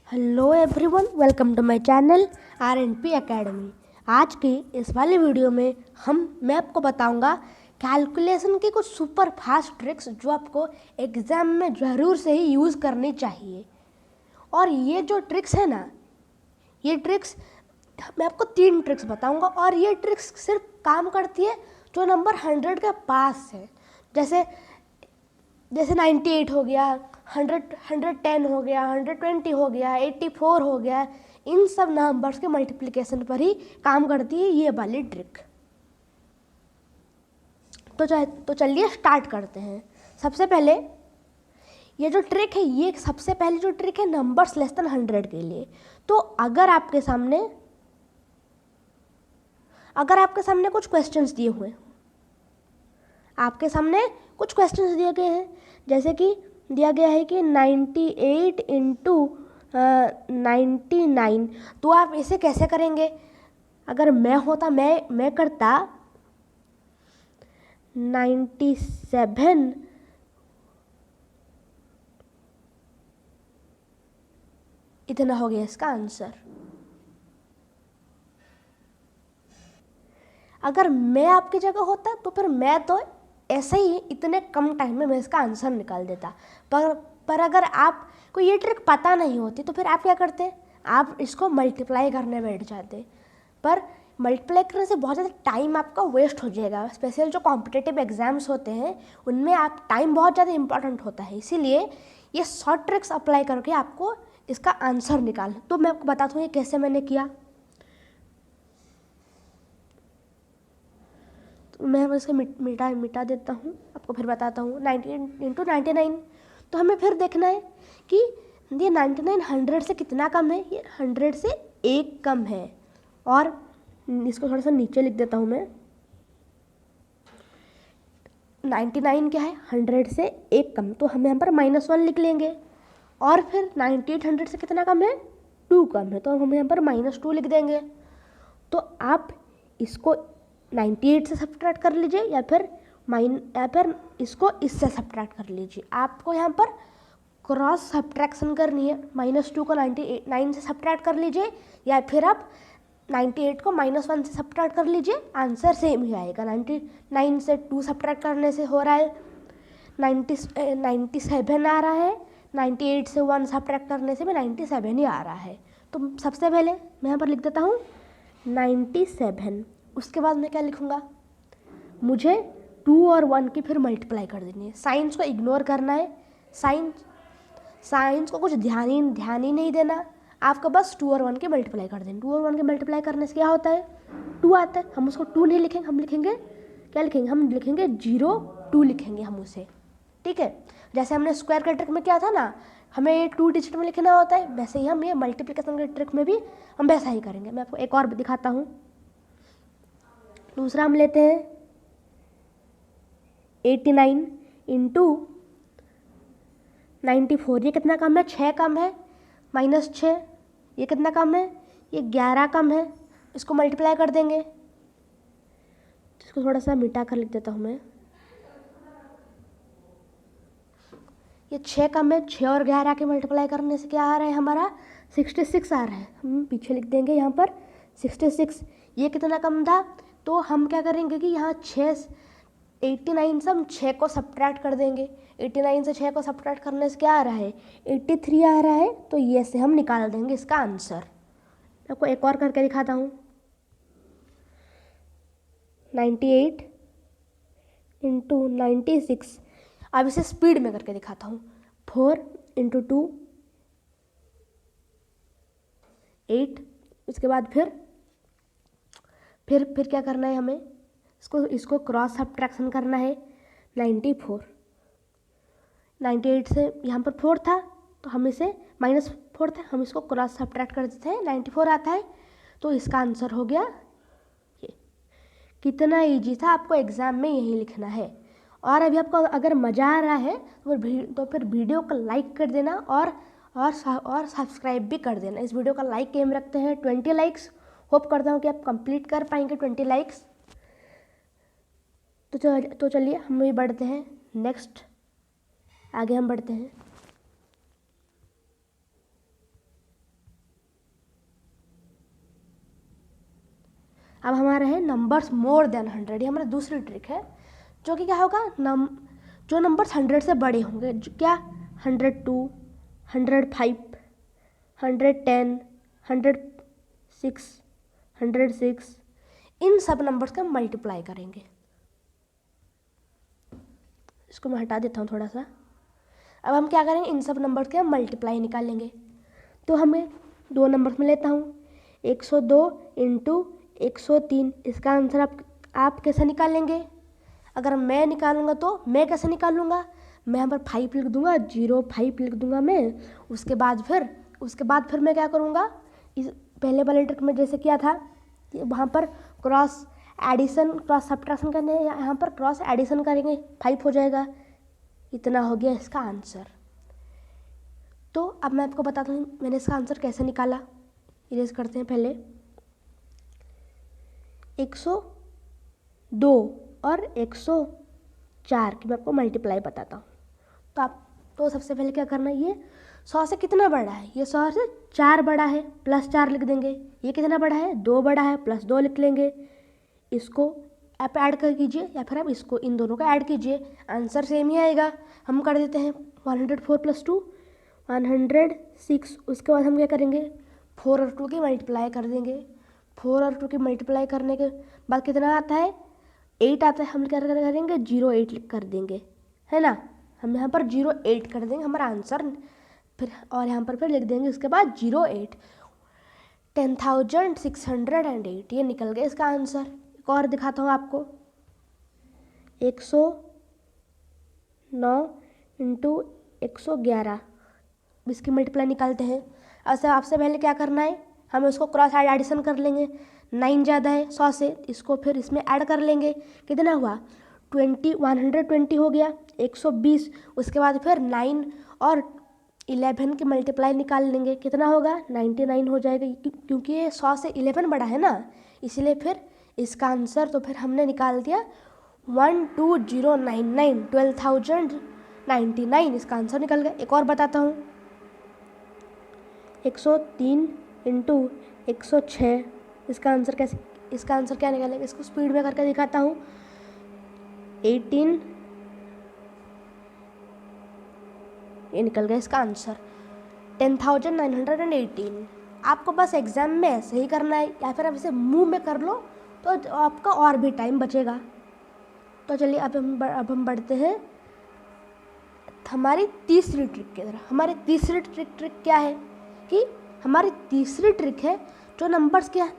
Hello everyone, welcome to my channel RNP Academy. आज की इस वाली वीडियो में मैं आपको बताऊंगा कैलकुलेशन की कुछ सुपर फास्ट ट्रिक्स जो आपको एग्ज़ाम में ज़रूर से ही यूज़ करनी चाहिए। और ये जो ट्रिक्स है ना, ये ट्रिक्स मैं आपको 3 ट्रिक्स बताऊंगा और ये ट्रिक्स सिर्फ काम करती है जो नंबर 100 के पास है। जैसे 98 हो गया, 110 हो गया, 120 हो गया, 84 हो गया, इन सब नंबर्स के मल्टीप्लिकेशन पर ही काम करती है ये वाली ट्रिक। तो चलिए स्टार्ट करते हैं। सबसे पहले ये जो ट्रिक है, ये सबसे पहले जो ट्रिक है नंबर्स लेस देन 100 के लिए। तो अगर आपके सामने कुछ क्वेश्चंस दिए हुए, आपके सामने कुछ क्वेश्चंस दिए गए हैं, जैसे कि दिया गया है कि 98 इंटू 99, तो आप इसे कैसे करेंगे? अगर मैं होता, मैं करता 97 इतना हो गया इसका आंसर। अगर मैं आपकी जगह होता तो फिर मैं तो ऐसे ही इतने कम टाइम में मैं इसका आंसर निकाल देता। पर अगर आपको ये ट्रिक पता नहीं होती तो फिर आप क्या करते? आप इसको मल्टीप्लाई करने बैठ जाते। पर मल्टीप्लाई करने से बहुत ज़्यादा टाइम आपका वेस्ट हो जाएगा। स्पेशल जो कॉम्पिटिटिव एग्जाम्स होते हैं उनमें आप टाइम बहुत ज़्यादा इंपॉर्टेंट होता है, इसीलिए ये शॉर्ट ट्रिक्स अप्लाई करके आपको इसका आंसर निकालना। तो मैं आपको बताता हूँ ये कैसे मैंने किया। मैं इसे मिटा देता हूँ, आपको फिर बताता हूँ। 98 इंटू 99, तो हमें फिर देखना है कि ये 99 100 से कितना कम है। ये 100 से 1 कम है। और इसको थोड़ा सा नीचे लिख देता हूँ मैं। 99 क्या है? 100 से 1 कम, तो हम यहाँ पर -1 लिख लेंगे। और फिर 98 100 से कितना कम है? 2 कम है, तो हम यहाँ पर -2 लिख देंगे। तो आप इसको 98 से सब्ट्रैक्ट कर लीजिए या फिर इसको इससे सब्ट्रैक्ट कर लीजिए। आपको यहाँ पर क्रॉस सब्ट्रैक्शन करनी है। -2 को 99 से सब्ट्रैक्ट कर लीजिए या फिर आप 98 को -1 से सब्ट्रैक्ट कर लीजिए, आंसर सेम ही आएगा। 99 से 2 सब्ट्रैक्ट करने से हो रहा है 97 आ रहा है, 98 से 1 सब्ट्रैक्ट करने से भी 97 ही आ रहा है। तो सबसे पहले मैं यहाँ पर लिख देता हूँ 97। उसके बाद मैं क्या लिखूँगा? मुझे 2 और 1 की फिर मल्टीप्लाई कर देनी है। साइंस को इग्नोर करना है, साइंस को कुछ ध्यान ही नहीं देना। आपको बस 2 और 1 की मल्टीप्लाई कर देनी। 2 और 1 की मल्टीप्लाई करने से क्या होता है? 2 आता है। हम उसको 2 नहीं लिखेंगे, हम लिखेंगे क्या लिखेंगे? हम लिखेंगे 0 2 लिखेंगे हम उसे। ठीक है, जैसे हमने स्क्वायर के ट्रिक में किया था ना, हमें ये 2 डिजिट में लिखना होता है, वैसे ही हम ये मल्टीप्लिकेशन के ट्रिक में भी हम वैसा ही करेंगे। मैं आपको एक और दिखाता हूँ। दूसरा हम लेते हैं 89 इंटू 94। ये कितना कम है? 6 कम है। -6, ये कितना कम है? ये 11 कम है। इसको मल्टीप्लाई कर देंगे। इसको थोड़ा सा मिटा कर लिख देता हूँ मैं। ये 6 कम है, 6 और 11 के मल्टीप्लाई करने से क्या आ रहा है हमारा? 66 आ रहा है। हम पीछे लिख देंगे यहाँ पर 66। ये कितना कम था? तो हम क्या करेंगे कि यहाँ 89 से हम 6 को सब्ट्रैक्ट कर देंगे। 89 से 6 को सब्ट्रैक्ट करने से क्या आ रहा है? 83 आ रहा है। तो ये से हम निकाल देंगे इसका आंसर। आपको एक और करके दिखाता हूँ। 98 इंटू 96। अब इसे स्पीड में करके दिखाता हूँ। 4 इंटू 2 8। उसके बाद फिर क्या करना है हमें? इसको क्रॉस सब्ट्रैक्शन करना है। 94, 98 से यहाँ पर 4 था तो हम इसे -4 था, हम इसको क्रॉस सब्ट्रैक्ट कर देते हैं, 94 आता है। तो इसका आंसर हो गया ये। कितना इजी था, आपको एग्ज़ाम में यही लिखना है। और अभी आपको अगर मज़ा आ रहा है तो फिर वीडियो को लाइक कर देना और सब्सक्राइब भी कर देना। इस वीडियो का लाइक एम रखते हैं 20 लाइक्स। होप करता हूँ कि आप कंप्लीट कर पाएंगे 20 लाइक्स। तो चलिए हम भी बढ़ते हैं नेक्स्ट, आगे हम बढ़ते हैं। अब हमारा है नंबर्स मोर देन 100, ये हमारी दूसरी ट्रिक है, जो कि क्या होगा, जो नंबर्स 100 से बड़े होंगे, जो क्या 102, 105, 110, 106, इन सब नंबर्स का मल्टीप्लाई करेंगे। इसको मैं हटा देता हूँ थोड़ा सा। अब हम क्या करेंगे, इन सब नंबर्स के मल्टीप्लाई निकालेंगे। तो हमें दो नंबर्स में लेता हूँ, 102 इंटू 103, इसका आंसर आप कैसे निकालेंगे? अगर मैं निकालूंगा तो मैं कैसे निकालूंगा, मैं यहाँ पर 5 लिख दूंगा, 05 लिख दूंगा मैं। उसके बाद फिर मैं क्या करूँगा, इस पहले वाले ट्रिक में जैसे किया था, वहाँ पर क्रॉस सब्ट्रैक्शन करने, यहाँ पर क्रॉस एडिशन करेंगे, 5 हो जाएगा। इतना हो गया इसका आंसर। तो अब मैं आपको बताता हूँ मैंने इसका आंसर कैसे निकाला। इरेज करते हैं पहले। 102 और 104 की मैं आपको मल्टीप्लाई बताता हूँ। तो सबसे पहले क्या करना है, ये 100 से कितना बड़ा है, ये 100 से 4 बड़ा है, प्लस 4 लिख देंगे। ये कितना बड़ा है, 2 बड़ा है, प्लस 2 लिख लेंगे। इसको आप ऐड कर कीजिए या फिर आप इसको, इन दोनों का ऐड कीजिए, आंसर सेम ही आएगा। हम कर देते हैं 104 + 2 106। उसके बाद हम क्या करेंगे, 4 और 2 की मल्टीप्लाई कर देंगे। 4 और 2 की मल्टीप्लाई करने के बाद कितना आता है, 8 आता है। हम क्या करेंगे, 08 लिख कर देंगे, है ना। हम यहाँ पर 08 कर देंगे हमारा आंसर, फिर और यहाँ पर फिर लिख देंगे उसके बाद 08। 10,608 ये निकल गया इसका आंसर। एक और दिखाता हूँ आपको, 109 इंटू 111, इसकी मल्टीप्लाई निकालते हैं। ऐसे आपसे पहले क्या करना है, हमें उसको क्रॉस एडिशन कर लेंगे। 9 ज़्यादा है 100 से, इसको फिर इसमें ऐड कर लेंगे। कितना हुआ, 120 हो गया, 120। उसके बाद फिर 9 और 11 की मल्टीप्लाई निकाल लेंगे। कितना होगा, 99 हो जाएगा, क्योंकि ये 100 से 11 बड़ा है ना, इसलिए फिर इसका आंसर तो फिर हमने निकाल दिया 12099, 12,099 इसका आंसर निकल गया। एक और बताता हूँ, 103 इंटू 106, इसका आंसर क्या निकालेंगे, इसको स्पीड में करके दिखाता हूँ। 18, ये निकल गया इसका आंसर 10,918। आपको बस एग्जाम में ऐसे ही करना है, या फिर आप इसे मुंह में कर लो तो आपका और भी टाइम बचेगा। तो चलिए अब हम बढ़ते हैं हमारी तीसरी ट्रिक की तरफ। हमारी तीसरी ट्रिक क्या है कि हमारी तीसरी ट्रिक है जो नंबर्स क्या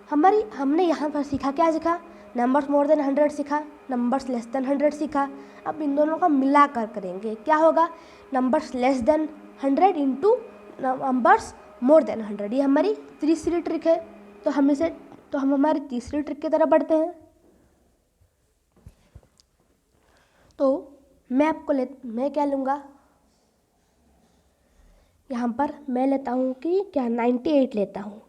हमने यहाँ पर सीखा, क्या सीखा, नंबर्स मोर देन 100 सीखा, नंबर्स लेस देन 100 सीखा। अब इन दोनों का मिलाकर करेंगे, क्या होगा, numbers less than 100 into numbers more than 100। ये हमारी तीसरी ट्रिक है। तो हम हमारी तीसरी ट्रिक की तरफ बढ़ते हैं। तो मैं क्या लूँगा, यहाँ पर मैं लेता हूँ कि क्या 98 लेता हूँ।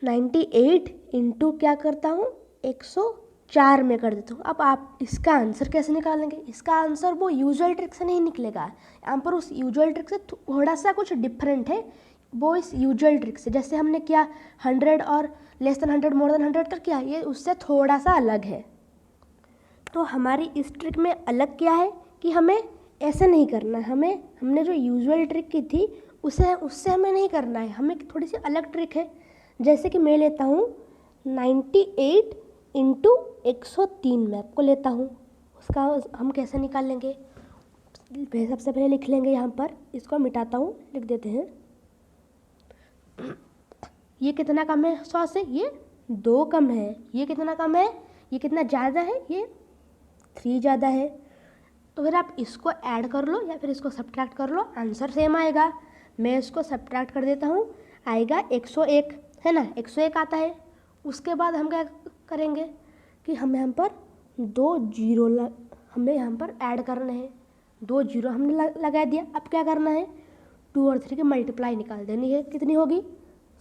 98 इंटू क्या करता हूँ, 104 में कर देता हूँ। अब आप इसका आंसर कैसे निकालेंगे, इसका आंसर वो यूजुअल ट्रिक से नहीं निकलेगा। यहाँ पर उस यूजुअल ट्रिक से थोड़ा सा कुछ डिफरेंट है। वो इस यूजुअल ट्रिक से, जैसे हमने किया 100 और लेस देन 100 मोर देन 100 कर किया, ये उससे थोड़ा सा अलग है। तो हमारी इस ट्रिक में अलग क्या है कि हमें ऐसे नहीं करना है, हमने जो यूजुअल ट्रिक की थी उससे हमें नहीं करना है, हमें थोड़ी सी अलग ट्रिक है। जैसे कि मैं लेता हूँ 98 इंटू 103 मैं आपको लेता हूँ। उसका हम कैसे निकालेंगे, सबसे पहले लिख लेंगे, यहाँ पर इसको मिटाता हूँ, लिख देते हैं। ये कितना कम है 100 से, ये 2 कम है। ये कितना कम है, ये कितना ज़्यादा है, ये 3 ज़्यादा है। तो फिर आप इसको ऐड कर लो या फिर इसको सब्ट्रैक्ट कर लो, आंसर सेम आएगा। मैं इसको सब्ट्रैक्ट कर देता हूँ, आएगा 101, है ना, 101 आता है। उसके बाद हम क्या करेंगे कि हम यहाँ पर 2 जीरो हमें यहाँ पर ऐड करना है। 2 जीरो हमने लगा दिया। अब क्या करना है, 2 और 3 की मल्टीप्लाई निकाल देनी है। कितनी होगी,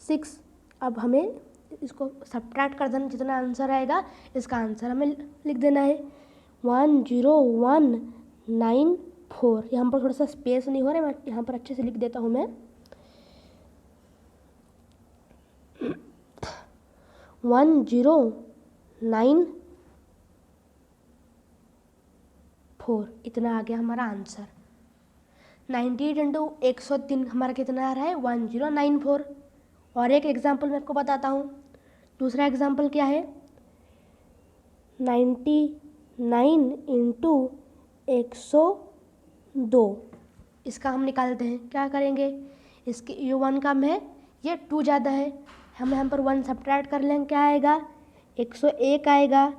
6। अब हमें इसको सब्ट्रैक्ट कर देना, जितना आंसर आएगा इसका आंसर हमें लिख देना है 10194। यहाँ पर थोड़ा सा स्पेस नहीं हो रहा है, मैं यहाँ पर अच्छे से लिख देता हूँ मैं 1094, इतना आ गया हमारा आंसर। 98 इंटू 103 हमारा कितना आ रहा है 1094। और एक एग्जाम्पल मैं आपको बताता हूँ। दूसरा एग्जाम्पल क्या है, 99 इंटू 102। इसका हम निकालते हैं, क्या करेंगे, इसके ये 1 कम है, ये 2 ज़्यादा है, हम यहाँ पर 1 सब्ट्रैक्ट कर लेंगे, क्या आएगा 101 आएगा।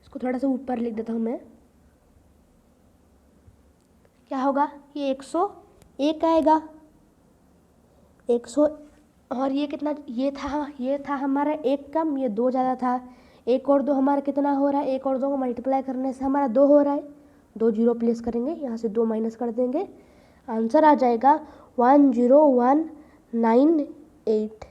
इसको थोड़ा सा ऊपर लिख देता हूँ मैं, क्या होगा, ये 101 आएगा। 100 और ये कितना, ये था हमारा 1 कम, ये 2 ज़्यादा था। 1 और 2 हमारा कितना हो रहा है, 1 और 2 को मल्टीप्लाई करने से हमारा 2 हो रहा है। 2 जीरो प्लेस करेंगे, यहाँ से 2 माइनस कर देंगे, आंसर आ जाएगा 10198।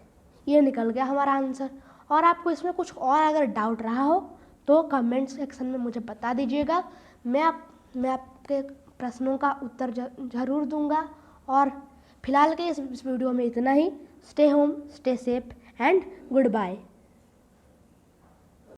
ये निकल गया हमारा आंसर। और आपको इसमें कुछ और अगर डाउट रहा हो तो कमेंट सेक्शन में मुझे बता दीजिएगा, मैं आपके प्रश्नों का उत्तर ज़रूर दूंगा। और फिलहाल के इस वीडियो में इतना ही। Stay home, stay safe and good bye.